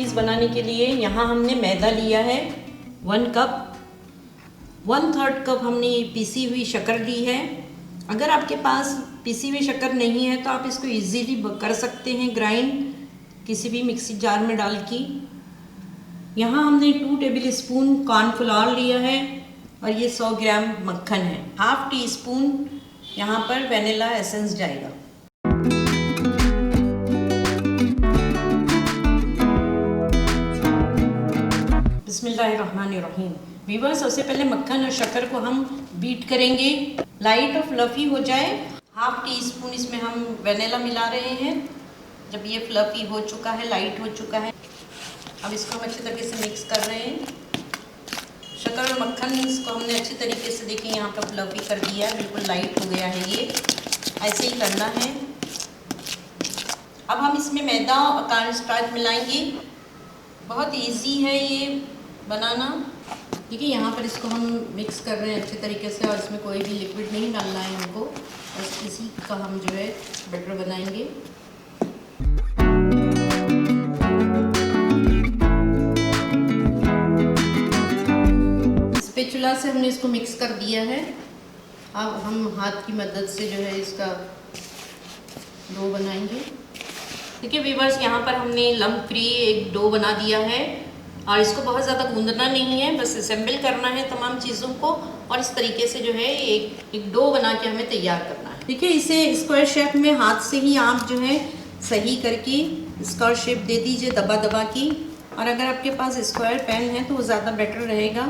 Cookies बनाने के लिए यहाँ हमने मैदा लिया है 1 कप, 1/3 कप हमने पीसी हुई शक्कर ली है। अगर आपके पास पीसी हुई शक्कर नहीं है तो आप इसको इजीली कर सकते हैं ग्राइंड किसी भी मिक्सी जार में डाल के। यहाँ हमने 2 टेबल स्पून कॉर्नफ्लोर लिया है और ये 100 ग्राम मक्खन है। 1/2 टीस्पून यहाँ पर वनीला एसेंस जाएगा। बिस्मिल्लाहिर्रहमानिर्रहीम। वीवर्स, सबसे पहले मक्खन और शक्कर को हम बीट करेंगे, लाइट और फ्लफी हो जाए। 1/2 टीस्पून इसमें हम वनीला मिला रहे हैं। जब ये फ्लफी हो चुका है, लाइट हो चुका है, अब इसको हम अच्छे तरीके से मिक्स कर रहे हैं। शक्कर और मक्खन इसको हमने अच्छे तरीके से देखिए यहाँ पर फ्लफी कर दिया है, बिल्कुल लाइट हो गया है। ये ऐसे ही करना है। अब हम इसमें मैदा और कॉर्नस्टार्च मिलाएंगे। बहुत इजी है ये बनाना। देखिए यहाँ पर इसको हम मिक्स कर रहे हैं अच्छे तरीके से, और इसमें कोई भी लिक्विड नहीं डालना है हमको, बस इसी का हम जो है बैटर बनाएंगे। स्पैचुला से हमने इसको मिक्स कर दिया है। अब हम हाथ की मदद से जो है इसका डो बनाएंगे। देखिए वीवर्स, यहाँ पर हमने लम्प फ्री एक डो बना दिया है, और इसको बहुत ज़्यादा गूंदना नहीं है, बस असेंबल करना है तमाम चीज़ों को, और इस तरीके से जो है एक डो बना के हमें तैयार करना है। देखिए इसे स्क्वायर शेप में हाथ से ही आप जो है सही करके स्क्वायर शेप दे दीजिए दबा दबा की। और अगर आपके पास स्क्वायर पैन है तो वो ज़्यादा बेटर रहेगा।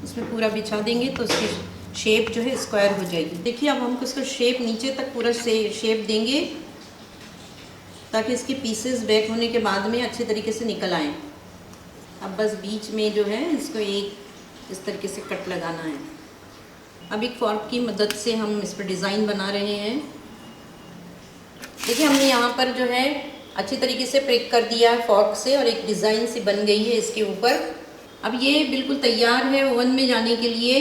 उसमें पूरा बिछा देंगे तो उसकी शेप जो है स्क्वायर हो जाएगी। देखिए अब हम इसको शेप नीचे तक पूरा शेप देंगे ताकि इसके पीसेस बेक होने के बाद में अच्छे तरीके से निकल आएँ। अब बस बीच में जो है इसको एक इस तरीके से कट लगाना है। अब एक फॉर्क की मदद से हम इस पर डिज़ाइन बना रहे हैं। देखिए हमने यहाँ पर जो है अच्छी तरीके से प्रिक कर दिया है फॉर्क से, और एक डिज़ाइन सी बन गई है इसके ऊपर। अब ये बिल्कुल तैयार है ओवन में जाने के लिए,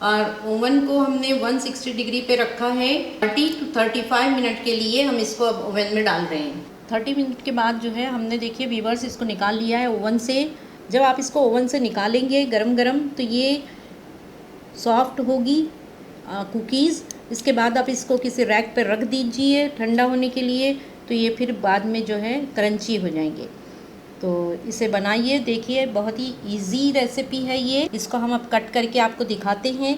और ओवन को हमने 160 डिग्री पे रखा है। 30 to 35 मिनट के लिए हम इसको अब ओवन में डाल रहे हैं। 30 मिनट के बाद जो है हमने देखिए वीवर्स इसको निकाल लिया है ओवन से। जब आप इसको ओवन से निकालेंगे गरम गरम तो ये सॉफ्ट होगी कुकीज़। इसके बाद आप इसको किसी रैक पर रख दीजिए ठंडा होने के लिए, तो ये फिर बाद में जो है क्रंची हो जाएंगे। तो इसे बनाइए, देखिए बहुत ही इजी रेसिपी है ये। इसको हम अब कट करके आपको दिखाते हैं।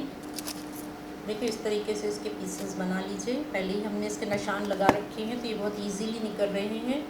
देखिए इस तरीके से इसके पीसेस बना लीजिए। पहले ही हमने इसके निशान लगा रखे हैं तो ये बहुत इजीली निकल रहे हैं।